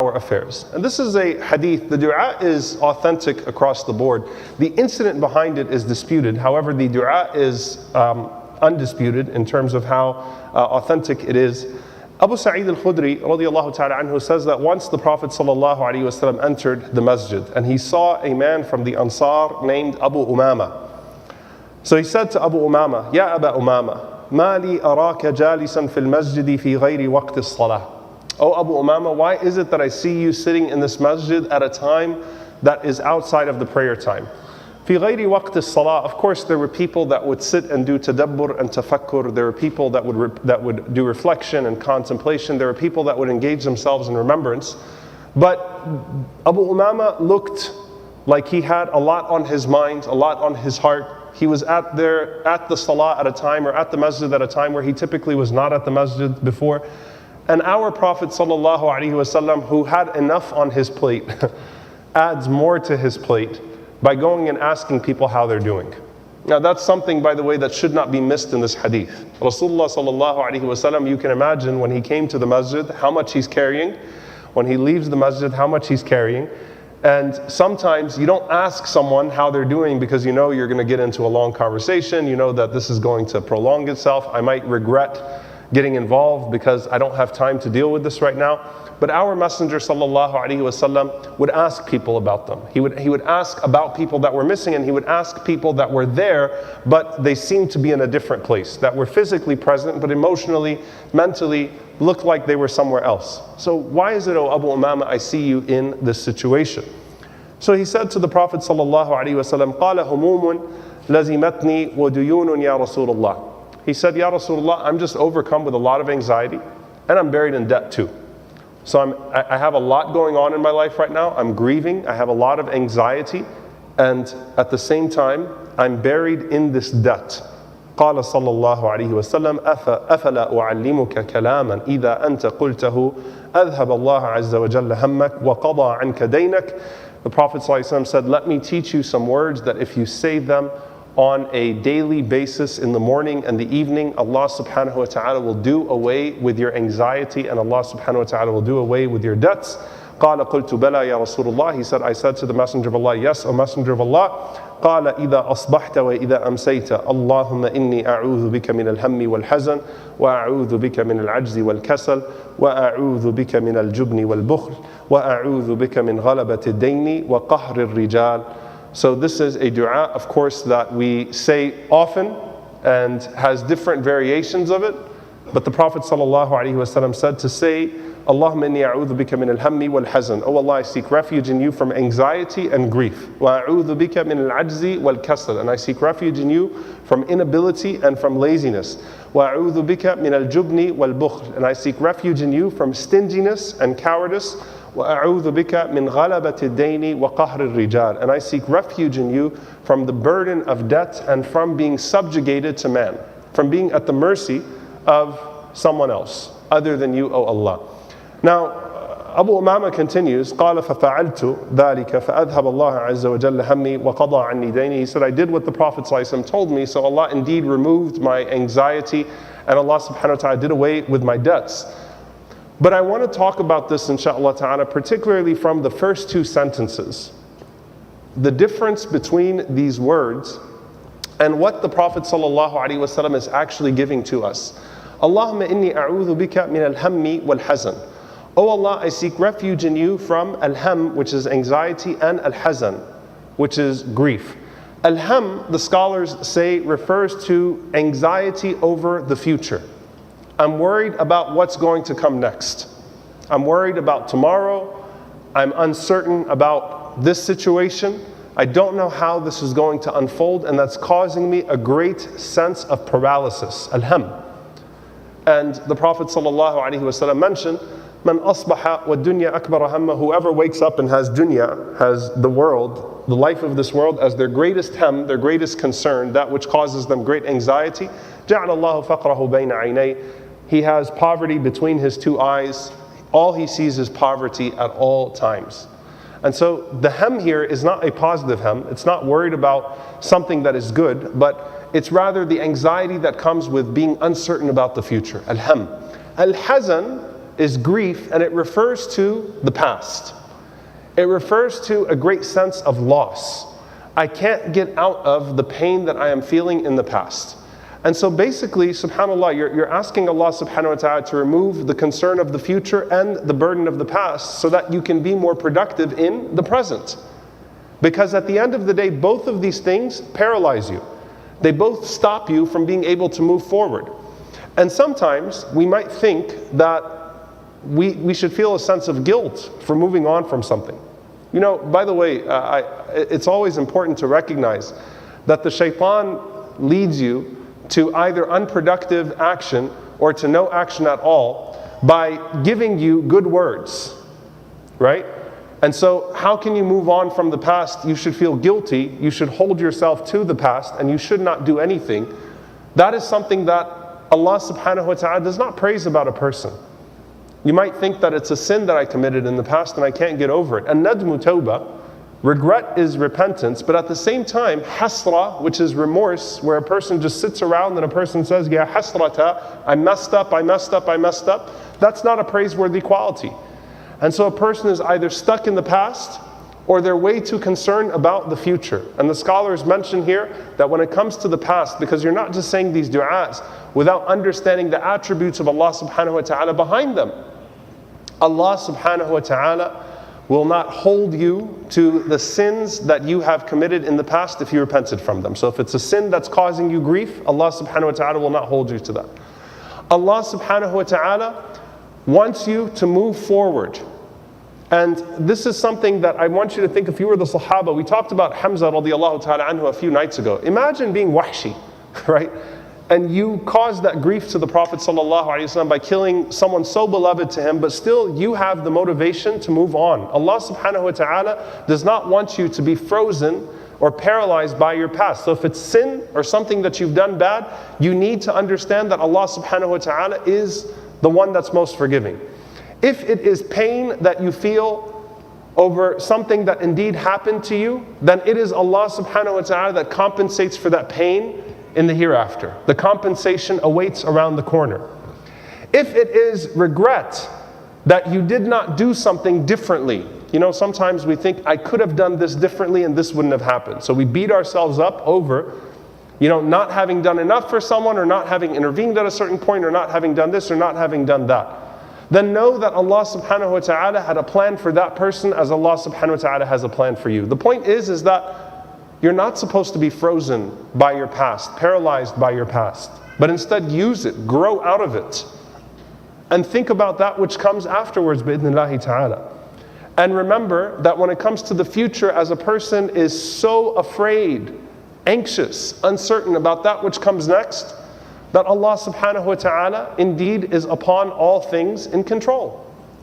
our affairs. And this is a hadith. The dua is authentic across the board. The incident behind it is disputed. However, the dua is undisputed in terms of how authentic it is. Abu Sa'id al-Khudri radiallahu ta'ala anhu says that once the Prophet sallallahu alaihi wasallam entered the masjid and he saw a man from the Ansar named Abu Umama. So he said to Abu Umama, Ya Aba Umama, ma li araka jalisan fil masjidi fi ghayri waqti as-salah. Oh Abu Umama, why is it that I see you sitting in this masjid at a time that is outside of the prayer time? Fi ghayri waqti as-salah, of course there were people that would sit and do tadabbur and tafakkur. There were people that would do reflection and contemplation. There were people that would engage themselves in remembrance. But Abu Umama looked like he had a lot on his mind, a lot on his heart. He was at the salah at a time, or at the masjid at a time where he typically was not at the masjid before. And our Prophet sallallahu alaihi wasallam, who had enough on his plate, adds more to his plate by going and asking people how they're doing. Now that's something, by the way, that should not be missed in this hadith. Rasulullah sallallahu alaihi wasallam, you can imagine when he came to the masjid, how much he's carrying. When he leaves the masjid, how much he's carrying. And sometimes you don't ask someone how they're doing because you know you're going to get into a long conversation. You know that this is going to prolong itself. I might regret getting involved because I don't have time to deal with this right now. But our Messenger sallallahu alaihi wasallam would ask people about them. He would ask about people that were missing, and he would ask people that were there, but they seemed to be in a different place, that were physically present, but emotionally, mentally, looked like they were somewhere else. So why is it, O Abu Umama, I see you in this situation? So he said to the Prophet sallallahu alaihi wasallam, قال هموم لزمتني وديون يا رسول الله. He said, Ya Rasulullah, I'm just overcome with a lot of anxiety, and I'm buried in debt too. So I have a lot going on in my life right now. I'm grieving. I have a lot of anxiety. And at the same time, I'm buried in this debt. قال صلى الله عليه وسلم أفلا أعلمك كلاما إذا أنت قلته أذهب الله عز وجل همك وقضى عنك دينك. The Prophet ﷺ said, let me teach you some words that if you say them on a daily basis in the morning and the evening, Allah subhanahu wa ta'ala will do away with your anxiety, and Allah subhanahu wa ta'ala will do away with your debts. قال قلت بلى يا رسول الله. He said, I said to the Messenger of Allah, yes, O Messenger of Allah. قال إذا أصبحت وإذا أمسيت اللهم إني أعوذ بك من الهم والحزن وأعوذ بك من العجز والكسل وأعوذ بك من الجبن والبخل وأعوذ بك من غلبة الدين وقهر الرجال. So this is a dua, of course, that we say often and has different variations of it. But the Prophet ﷺ said to say, Allahumma inni a'udhu bika min al-hammi wal-hazan. Oh Allah, I seek refuge in you from anxiety and grief. Wa a'udhu bika min al-ajzi wal-kasal. And I seek refuge in you from inability and from laziness. Wa a'udhu bika min al-jubni wal-bukhl. And I seek refuge in you from stinginess and cowardice. وَأَعُوذُ بِكَ مِنْ غَلَبَةِ الدَّيْنِ وَقَهْرِ الرِّجَالِ. And I seek refuge in you from the burden of debt and from being subjugated to man, from being at the mercy of someone else other than you, O Allah. Now, Abu Umama continues, قال فَفَعَلْتُ ذَلِكَ فَأَذْهَبَ اللَّهُ عَزَّ وَجَلَّ هَمِّي وَقَضَى عَنِّي دَيْنِي. He said, I did what the Prophet ﷺ told me, so Allah indeed removed my anxiety, and Allah subhanahu wa ta'ala did away with my debts. But I want to talk about this, inshaAllah ta'ala, particularly from the first two sentences. The difference between these words and what the Prophet ﷺ is actually giving to us. Allahumma inni a'udhu bika min al-hammi wal-hazan. Oh Allah, I seek refuge in you from al-ham, which is anxiety, and al-hazan, which is grief. Al-ham, the scholars say, refers to anxiety over the future. I'm worried about what's going to come next. I'm worried about tomorrow. I'm uncertain about this situation. I don't know how this is going to unfold, and that's causing me a great sense of paralysis, al-ham. And the Prophet ﷺ mentioned, Man asbaha wa dunya akbar hamma. Whoever wakes up and has dunya, has the world, the life of this world, as their greatest ham, their greatest concern, that which causes them great anxiety, ja'ala Allahu faqrahu bayna aynay. He has poverty between his two eyes. All he sees is poverty at all times. And so the hem here is not a positive hem. It's not worried about something that is good, but it's rather the anxiety that comes with being uncertain about the future. Al-hem. Al-hazan is grief, and it refers to the past. It refers to a great sense of loss. I can't get out of the pain that I am feeling in the past. And so basically, subhanAllah, you're asking Allah subhanahu wa ta'ala to remove the concern of the future and the burden of the past so that you can be more productive in the present. Because at the end of the day, both of these things paralyze you. They both stop you from being able to move forward. And sometimes we might think that we should feel a sense of guilt for moving on from something. You know, by the way, it's always important to recognize that the shaitan leads you to either unproductive action or to no action at all by giving you good words, right? And so how can you move on from the past? You should feel guilty, you should hold yourself to the past, and you should not do anything. That is something that Allah subhanahu wa ta'ala does not praise about a person. You might think that it's a sin that I committed in the past and I can't get over it. And nadmu tawbah, regret is repentance, but at the same time, hasra, which is remorse, where a person just sits around and a person says, Ya hasrata, I messed up, I messed up, I messed up. That's not a praiseworthy quality. And so a person is either stuck in the past or they're way too concerned about the future. And the scholars mention here that when it comes to the past, because you're not just saying these du'as without understanding the attributes of Allah subhanahu wa ta'ala behind them. Allah subhanahu wa ta'ala will not hold you to the sins that you have committed in the past if you repented from them. So if it's a sin that's causing you grief, Allah subhanahu wa ta'ala will not hold you to that. Allah subhanahu wa ta'ala wants you to move forward. And this is something that I want you to think, if you were the Sahaba, we talked about Hamza radiallahu ta'ala anhu a few nights ago. Imagine being wahshi, right? And you caused that grief to the Prophet sallallahu alaihi wasallam by killing someone so beloved to him, but still you have the motivation to move on. Allah subhanahu wa ta'ala does not want you to be frozen or paralyzed by your past. So if it's sin or something that you've done bad, you need to understand that Allah subhanahu wa ta'ala is the one that's most forgiving. If it is pain that you feel over something that indeed happened to you, then it is Allah subhanahu wa ta'ala that compensates for that pain in the hereafter. The compensation awaits around the corner. If it is regret that you did not do something differently, you know, sometimes we think, I could have done this differently and this wouldn't have happened. So we beat ourselves up over, you know, not having done enough for someone, or not having intervened at a certain point, or not having done this, or not having done that. Then know that Allah subhanahu wa ta'ala had a plan for that person as Allah subhanahu wa ta'ala has a plan for you. The point is that you're not supposed to be frozen by your past, paralyzed by your past, but instead use it, grow out of it, and think about that which comes afterwards, bi'idhnillahi ta'ala. And remember that when it comes to the future, as a person is so afraid, anxious, uncertain about that which comes next, that Allah subhanahu wa ta'ala indeed is upon all things in control.